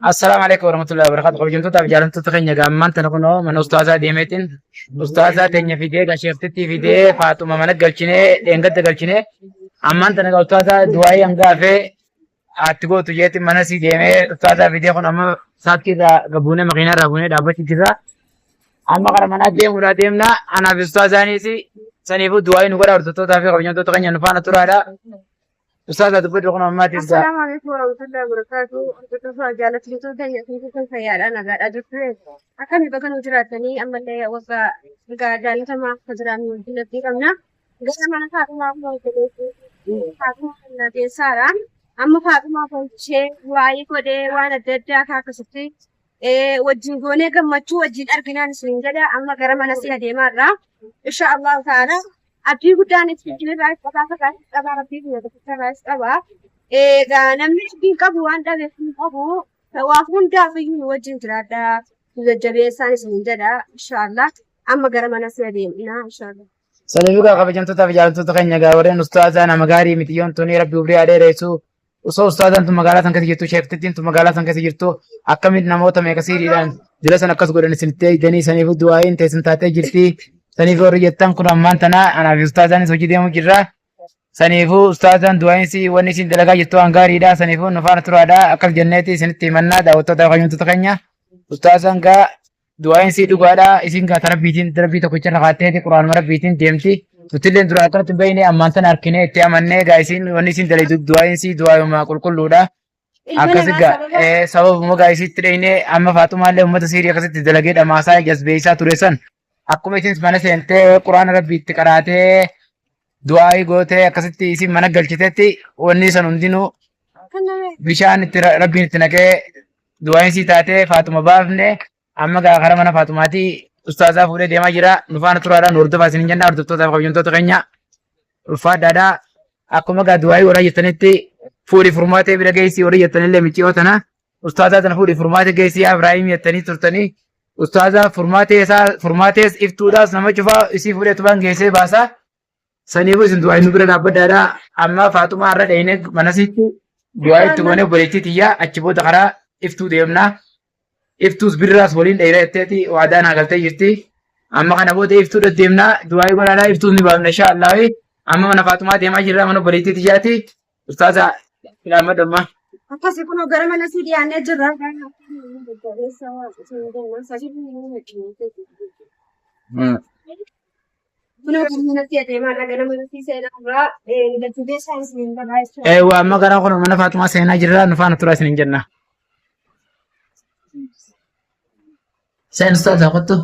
السلام عليكم ورحمة الله وبركاته. قبل جمتو تاب جالنتو تخيني قامان تنقنو من أستاذة ديمتين أستاذة تنيا في دي قشيفتي في دي فاطمة منك قلشيني لينقد قلشيني أمان تنقى أستاذة دواي أنقافي أتقو تجيتي منسي ديمي أستاذة في دي خون أما سات كذا قبوني مغينة رابوني دابتي كذا أما قرر منك ديم ولا ديمنا أنا في أستاذة نيسي سنيفو دواي نقرأ أردتو تافي قبل جمتو تخيني نفانا ترادا أستاذة دبت رقنا ما تزا. السلام عليكم ورحمة الله وبركاته. أنت تفا جالت لي تودي كنت خيال أنا قاعد أدرس أكمل بقى نجراتني أما اللي وفا بقى جالت ما خزران من جنتي كمنا قال أنا فاطمة ما فاطمة التي سارة أما فاطمة كنت شيء واي كده وانا دجا كاكستي وجين قوني قمتشو وجين أرجنان سنجدا أما قرم أنا سيدي مرة إن شاء الله تعالى abdii guddaan itti jiraatu qaba rabbii biyya tokko raayis qaba namni abdiin qabu waan dhabeef hin qabu waaf hundaaf iyyuu wajjin jiraadha jajjabeessaan isin jedha inshaallah amma gara mana si adeemna inshaallah. Sanifuga kabajamtoota fi jaalattoota keenya egaa warreen ustaazaa nama gaarii mitiyoon tuni rabbi ubrii adeereessu osoo ustaazaan tun magaalaa san keessa jirtu sheeftittiin tun magaalaa san keessa jirtu akkamitti namoota meeqa siiriidhaan jila san akkas godhan isinitti eeganii saniifu du'aayin teessin taatee jirti. Saniifuu warri jettan kun ammaan tana anaaf ustaazaanis hojii deemuu jirra. Saniifuu ustaazaan du'aayinsi wanni isin dalagaa jirtu waan gaariidha. Saniifuu nu faana turaadha. Akkas jenneeti isinitti himannaa daawwattoota fayyumtoota keenya. Ustaazaan gaa du'aayinsi dhugaadha. Isin gaa tarabbiitiin darbii tokkicha laqaateeti quraanuma rabbiitiin deemti. Nutilleen dura akkanatti bahine ammaan tana harkine itti amannee gaa isin wanni isin dalaytu du'aayinsi du'aayuma qulqulluudha. Akkas gaa sababuma gaa isitti dheyne amma faaxumaallee uummata siirii akkasitti dalagee dhamaasaa jazbeessaa ture san. Akkuma isin mana seentee quraana rabbiitti qaraatee du'aayii gootee akkasitti isin mana galchitetti wanni san hundinuu bishaan itti rabbiin itti naqee du'aayin sii taatee faatuma baafne amma gara mana faatumaati ustaazaa fuudhee deemaa jira. Nu faana turaadhaan hordofaa isin jenna hordoftootaaf kabajamtoota keenya ulfaadhaadhaa. Akkuma gaa du'aayii warra jettanitti fuudhi furmaatee bira geessii warra jettanillee micciyoo tana ustaazaa tana fuudhi furmaatee geessii Ibraahim jettanii turtanii. Ustaaza furmaatees iftuudhaas nama cufaa isii fuudhee tubaan geessee baasa. Saniifuu isin du'aa inni bira dhaabbadhaadha. Amma Faatumaa irra dhayinee manasitti du'aa itti goonee obboleettii xiyyaa achi booda karaa iftuu deemna. Iftuus birraas waliin dheeraa jetteeti waadaan hagaltee jirti. Amma kana booda iftuudha deemna. Du'aa godhaadhaa iftuus ni baafna inshaallah. Amma mana Faatumaa deemaa jirra mana obboleettii xiyyaati. Ustaaza ilaalma damma. Akkasii kun gara mana si dhiyaannee jirra. Eewwa amma gara kun mana Faatumaa seenaa jirra nu faana turaa isin jenna. Seen ustaaza qottu.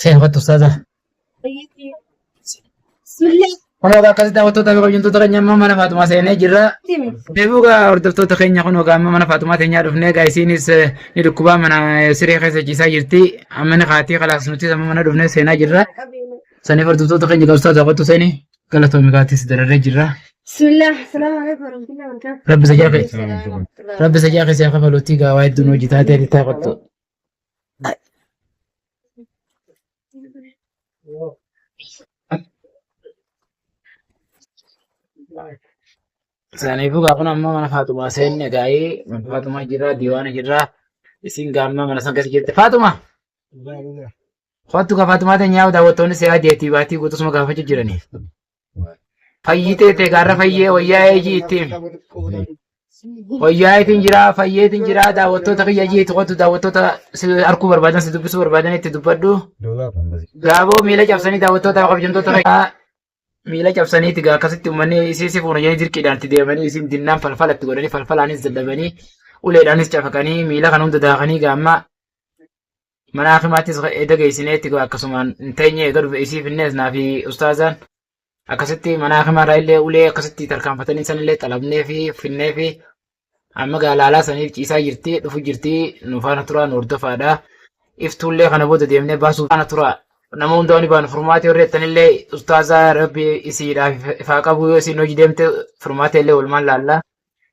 Seen qottu ustaaza. Kun ogaa akkasii daawwattoota fi kabajamtoota keenya amma mana Faatumaa seenee jirra. Deebi'uugaa hordoftoota keenya kun ogaa amma mana Faatumaa teenyaa dhufnee egaa isiinis ni dhukkubaa mana siree keessa ciisaa jirti. Amma ni kaatii kalaas nuti amma mana dhufnee seenaa jirra. Saniif hordoftoota keenya qabsaa'aa daawwattu seenii galatoomii kaatis dararree jirra. Bismillah. Assalamu alaikum warahmatullahi wabarakatuh. Rabbi sajaa keessaa kafaluutti gaa waa hedduun hojii taatee itti qottu. Saniifuu gaa kun amma mana Faatumaa seenne gaa'ee mana Faatumaa jirra diiwaana jirra. Isin gaa amma mana san keessa jirti. Faatumaa! Kottu gaa Faatumaa teenyaa daawwattoonni see'aa deetii baatii guutusuma gaafachuu jiranii. Fayyitee ta'e gaarra fayyee wayyaa eejii ittiin. Wayyaa ittiin jira fayyee ittiin jira daawwattoota kiyya jiitu kottu daawwattoota arguu barbaadan si dubbisuu barbaadan itti dubbadhu. Gaaboo miila cabsanii daawwattoota kabajamtoota kiyyaa. Miila cabsaniiti gaa akkasitti uummanni isii fuuna jedhanii dirqiidhaan itti deemanii isin dinnaan falfalatti godhanii falfalaanis dadhabanii uleedhaanis cafaqanii miila kan hunda daakanii gaa amma mana hakimaattis edda geessineetti akkasumaan hin teenye eega dhufe isii finnees naa fi ustaazaan akkasitti mana hakimaarraa illee ulee akkasitti tarkaanfatanii sanillee xalabnee fi finnee fi amma gaa laalaa saniif ciisaa jirti dhufu jirti nu faana turaa nu hordofaadha. Iftuullee kana booda deemnee baasuu faana turaa. Nama hundaa'uun baan furmaatee horreettanillee ustaazaa rabbi isiidhaaf ifaa qabu yoo isin hojii deemte furmaatee illee walumaan laalla.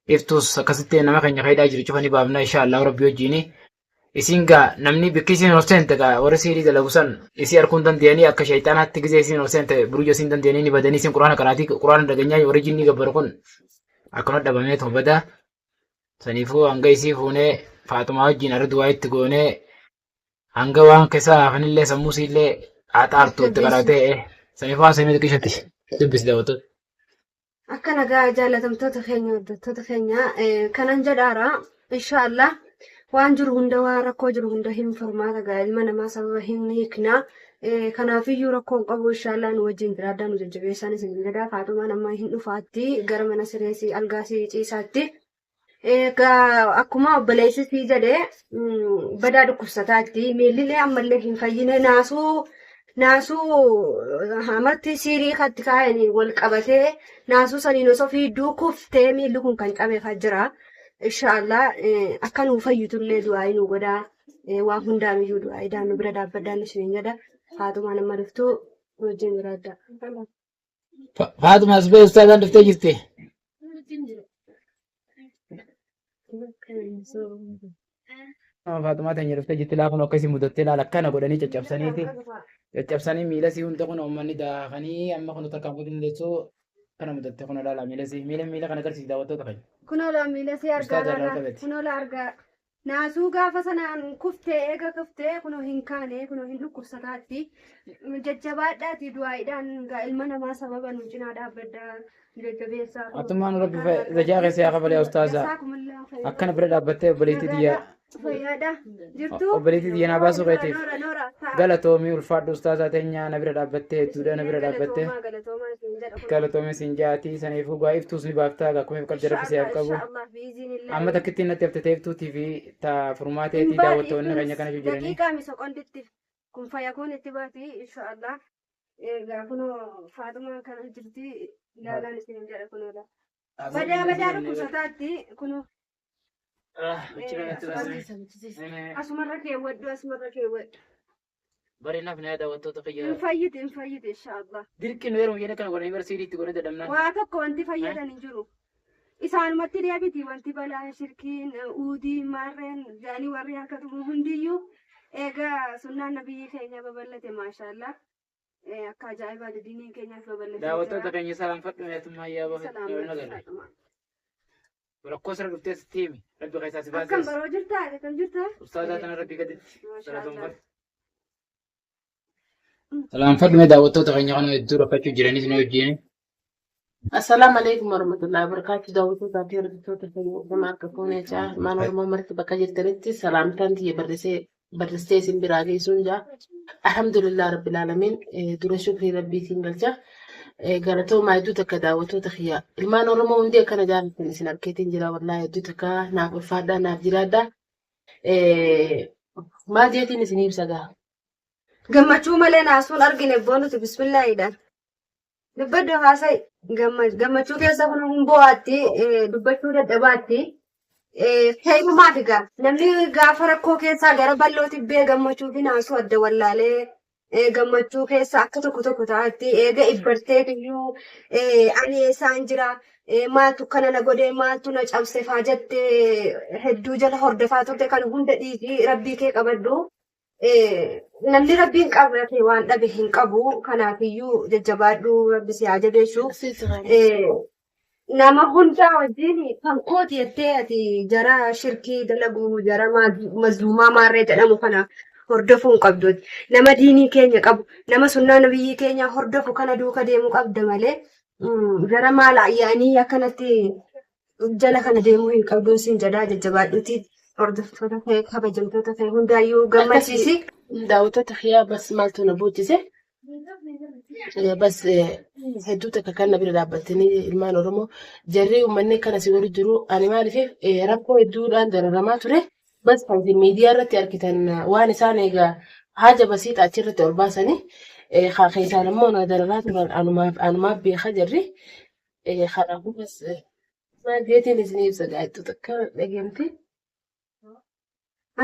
Iftuus akkasitti nama keenya fayidaa jiru cufanii baafna inshaallah rabbi wajjini. isin gaa namni bikki isin ol seente gaa warri siirii dalagu san isii arguun dandeenyanii akka shayxaanaatti gizee isin ol seente burujoo isin dandeenyanii ni badanii isin quraana karaatii quraana dhageenyaa warri jinnii gabbaru kun akkana dhabamee tuma badaa saniifuu hanga isii fuunee Faatumaa wajjin arri du'aa itti goonee hanga waan keessaa hafanillee sammuu isiillee haxaartu itti qaratee saniifuu waan samii xiqqishatti dubbisi daawwattoota. Akka nagaa jaalatamtoota keenya hordoftoota keenya kanan jedhaara inshaallah waan jiru hunda waan rakkoo jiru hunda hin furmaata gaa ilma namaa sababa hin hiikna kanaafiyyuu rakkoon qabu inshaallah nu wajjin jiraadhaa nu jajjabeessaan isin jedhaa Faatumaan amma hin dhufaatti gara mana sireesii algaasii ciisaatti. Akkuma obboleessisii jedhee badaa dhukkubsataatti miillillee ammallee hin fayyine naasuu amartii siirii katti kaayanii wal qabatee naasuu saniin osoo fiidduu kuftee miilli kun kan cabeefaa jira. Inshaallah akka nuu fayyitullee du'aayii nu godhaa waan hundaamiyyuu du'aayii nu bira dhaabbadhaan isheen jedha. Faatumaan amma dhuftuu wajjin jiraadha. Faatumaas bee ustaadhaan dhuftee jirti. Faatumaa teenya dhuftee jirti laafuma akkasii mudattee laala akkana godhanii caccabsanii miila sii hunda kun uummanni daakanii amma kun takkaan godhin deessoo kana mudattee kun laala miila kana agarsiisi daawwattoota fayyadu. Kunola miila sii argaa kunola argaa naasuu gaafa sanaan kuftee eega kuftee kunoo hin kaane kunoo hin dhukkubsataatti jajjabaadhaati du'aayiidhaan ilma namaa sababa nu cinaa dhaabbaddaa jajjabeessaa. Attumaan rabbi zajaa keessa yaa qabalee ustaazaa akkana bira dhaabbattee obboleettii biyyaa. Obboleettii biyya naa baasuu keetiif galatoomii ulfaadhu ustaazaa teenya na bira dhaabbattee hedduudha na bira dhaabbattee galatoomii siin jaatii saniifuu gaa'iftuus ni baaftaa akkuma qabja rabbi siyaaf qabu amma takkittiin natti hafte iftuutii fi taa furmaateetii daawwattoonni keenya kana jiranii. Daqiiqaa misoqonditti kun fayyakuun itti baatii inshaallah kunoo Faatumaa kana jirti ilaalaan isin jedha kunoodha. Badaa dhukkubsataatti kunoo. Asumarra keewwadhu asumarra keewwadhu. Barinaaf na daawwattoota fayyada. Hin fayyite inshaallah. Dirqi nu yeroo jedhan kana godhanii barsiisiitti godhee dadhabnaan. Waa tokko wanti fayyadan hin jiru. Isaanumatti deebiti wanti balaa shirkiin uudii maarreen jaanii warri harka tumu hundiyyuu egaa sunnaan nabiyyi keenya babal'ate maashaallah. Akka ajaa'ibaa diiniin keenyaaf babal'ate. Daawwattoota keenya salaanfadhu meetummaa yaabaa fi rakkoo sirra dhuftee sitti himi rabbi keessaa si baasee. Akkam baroo jirtaa akkam jirtaa? Ustaazaa kana rabbi gaditti salaanfadhu. Salaanfadhu mee daawwattoota keenya kana hedduu rakkachuu jiranis ni wajjin. Assalamu alaikum warahmatullahi wabarakatuh. Daawwattoota fi hordoftoota keenya nama akka fuunechaa maan Oromoo marti bakka jirtanitti salaamtaan tiyya barreessee isin biraa geessuun jaa. Alhamdulillah rabbil alamin dura shukrii rabbiitiin galcha. Galatoomaa hedduu takka daawwattoota kiyya. Ilmaan Oromoo hundi akkana jaalatan isin arkeetiin jira wallaahi hedduu takka naaf ulfaadhaa naaf jiraadhaa. Maal jeetiin isin ibsa gaa? Gammachuu malee naasuun argine boonuti bismillaahiidhaan. Dubbaddu haasa'e gammachuu keessa kun hin bo'aatti dubbachuu dadhabaatti. Heerumaaf egaa namni gaafa rakkoo keessaa gara bal'ootti bee gammachuu fi naasuu adda wallaalee. Gammachuu keessa akka tokko taa'atti eega ibbartee iyyuu ani eessaan jira maaltu kana na godhee maaltu na cabse faa jettee hedduu jala hordofaa turte kan hunda dhiisii rabbii kee qabadhu. Namni rabbiin qabate waan dhabe hin qabu kanaafiyyuu jajjabaadhu rabbi si haa jabeessu. Nama hundaa wajjin kan kooti jettee ati jara shirkii dalagu jara mazluumaa maarree jedhamu kana. Hordofuu hin qabdu. Nama diinii keenya qabu, nama sunnaa nabiyyi keenya hordofu kana duuka deemuu qabda malee jara maala ayyaanii akkanatti jala kana deemuu hin qabdu siin jedhaa jajjabaadhuuti hordoftoota ta'e kabajamtoota ta'e hundaayyuu gammachiisi. Daawwattoota kiyyaa bas maaltu na boocise. Bas hedduu takka kan na bira dhaabbatanii ilmaan Oromoo jarri uummanni kana si waliin jiru ani maaliif rakkoo hedduudhaan dararamaa ture. Bas kan miidiyaa irratti argitan waan isaan egaa haja basiidha achirratti ol baasanii keessaan immoo na dararaa turan anumaaf beekaa jirri. Kanaafuu bas maal jeetiin isin ibsa gaa'ettu takka dhageemti.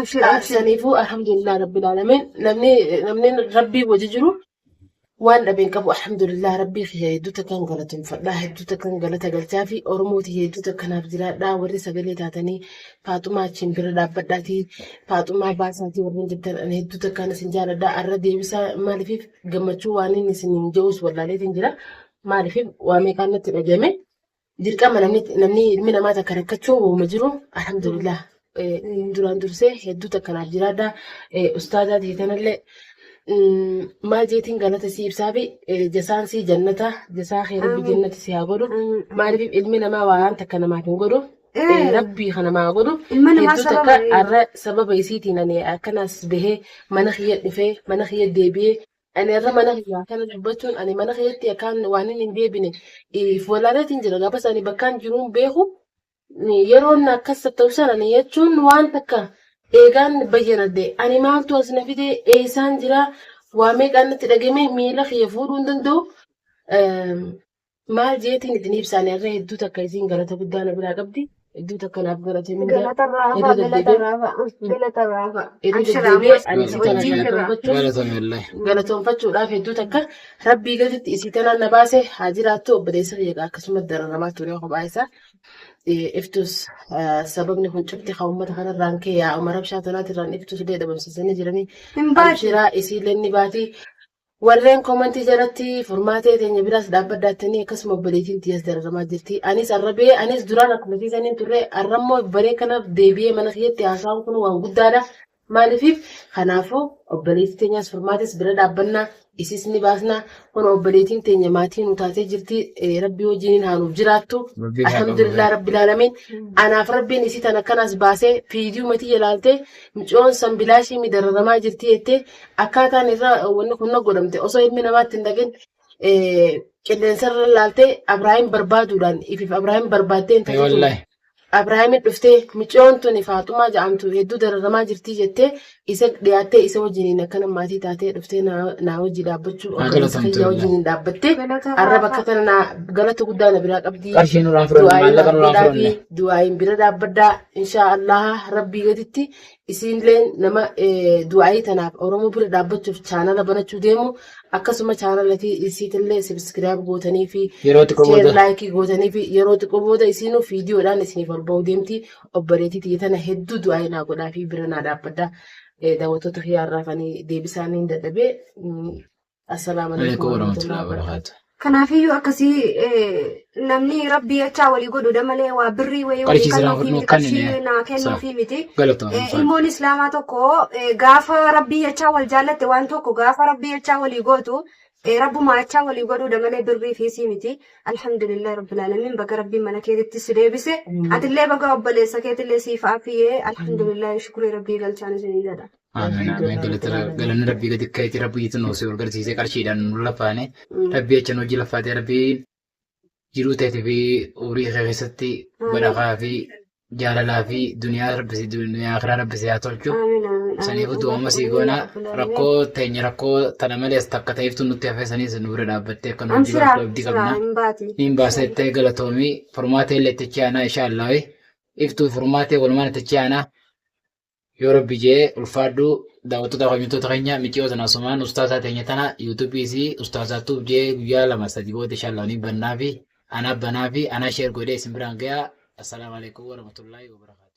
Saniifuu alhamdulillah rabbil alamin namni rabbii wajji jiru waan dhabeen qabu alhamdulillah rabbii fi hedduuta kan galateeffadhaa hedduuta kan galata galchaa fi oromooti hedduuta kanaaf jiraadhaa warri sagalee taatanii faaxumaa achiin bira dhaabbadhaatii faaxumaa baasaatii warreen jettan ani hedduuta kan isin jaaladhaa arra deebisaa maaliif gammachuu waan inni isin je'us wallaaleetiin jira maaliif waa meeqaan natti dhagame dirqama namni ilmi namaa takka rakkachuu wooma jiru alhamdulillah duraan dursee hedduuta kanaaf jiraadhaa ustaazaa teetanallee maal jeetiin galata si ibsaa fi jasaan si jannata jasaa rabbi jannati si haa godhu maaliif ilmi namaa waan takka namaaf hin godhu rabbii kana maa godhu hedduu takka arra sababa isiitiin ani akkanas bahee mana kiyya dhufee mana kiyya deebi'ee ani irra mana kiyya akkana dubbachuun ani mana kiyyatti akkaan waan hin deebine fuulaaleetiin jira gaafa isaanii bakkaan jiruun beeku yeroon akkas ta'u sana jechuun waan takka eegaan bayyanadde ani maaltu as na fide eessaan jira waa meeqaan natti dhagame miila kiyya fuudhuu hin danda'u maal jeetiin isin ibsaanii irra hedduu takka isiin galata guddaa na biraa qabdi hedduu takka naaf galatee mindaa galatoonfachuudhaaf hedduu takka rabbii gaditti isii tanaan na baase haa jiraattu obboleessa kiyya akkasumas dararamaa ture kophaa isaa iftus sababni kun cufti kan uummata kanarraan kee yaa umar rabshaa tanaatirraan iftus illee dhabamsiisanii jiranii abshiraa isiillee ni baatii warreen koomantii jalatti furmaatee teenya biraas dhaabbaddaatanii akkasuma obboleettiin tiyas dararamaa jirti anis arrabee anis duraan akkuma tiisaniin turre arrammoo baree kanaaf deebi'ee mana kiyyatti haasaan kun waan guddaadha maaliif kanaafuu obboleettii teenyaas furmaates bira dhaabbannaa isis ni baasna kun obboleettiin teenya maatiin utaatee jirti rabbii wajjiniin haanuuf jiraattu alhamdulillah rabbil alamin anaaf rabbiin isii tan akkanas baasee fiidiyoo matii ilaaltee micoon san bilaashii midararamaa jirti jettee akkaataan irra wanni kun godhamte osoo ilmi namaatti hin dhagin qilleensarra ilaaltee Abrahaam barbaaduudhaan ifiif Abrahaam barbaaddee hin taasisu Abrahaamin dhuftee micoon tuni faaxumaa jedhamtu hedduu dararamaa jirti jettee isa dhiyaattee isa wajjiniin akkana maatii taatee dhuftee naa wajji dhaabbachuu ogeessa kiyyaa wajjiniin dhaabbattee arra bakka tana galata guddaa na biraa qabdi du'aayin bira dhaabbaddaa inshaa Allah rabbii gaditti isiinlee nama du'aayii tanaaf Oromoo bira dhaabbachuuf chaanala banachuu deemu akkasuma chaanalati isiitillee sabskiraayib gootanii fi sheer laayikii gootanii fi yeroo xiqqoo booda isiinuu viidiyoodhaan isiniif ol ba'uu deemti obboleettii tana hedduu du'aayii naa godhaa fi bira naa dhaabbaddaa daawwattoota xiyyaarraafanii deebisaanii hin dadhabee assalaamu alaikum warahmatullahi wabarakatuh. Kanaafiyyuu akkasii namni rabbii jechaa walii godhuudha malee waa birrii wayii walii kennuufii miti qarshii naa kennuufii miti. Ilmoon islaamaa tokko gaafa rabbii jechaa wal jaallatte waan tokko gaafa rabbii jechaa walii gootu rabbuma jechaa walii godhuudha malee birrii fiisii miti. Alhamdulillah rabbil alamin baga rabbiin mana keetitti si deebise atillee baga obboleessa keetillee siif aafiyee alhamdulillah shukrii rabbii galchaan isinii jedha. Amin amin galanni rabbii gadi kayti rabbii itti nuusee ol garsiisee qarshiidhaan nu lafaane rabbii acha hojii lafaatee rabbii jiruu ta'ee fi umurii keessatti badhaafaa fi jaalalaa fi duniyaa akhiraa rabbisee haa tolchu. Saniifuu du'ooma sii goona rakkoo teenya rakkoo tana malees takka ta'eeftu nutti hafee saniis nu bira dhaabbattee akka nu hojii abdii qabna. Niin baasettee galatoomii furmaatee illee itti aanaa inshaa Allah iftuu furmaatee walumaan itti aanaa. Yoo rabbi jee ulfaadhu daawwattoota hojjettoota keenya miidiyaa naasumaan ustaazaa teenya tana yuutuubii fi ustaazaatuuf jee guyyaa 2-3 booda inshallah ni bannaa fi ana sheer godhee isin biraan gayaa. Assalaamu alaikum warahmatullahi wabarakatuh.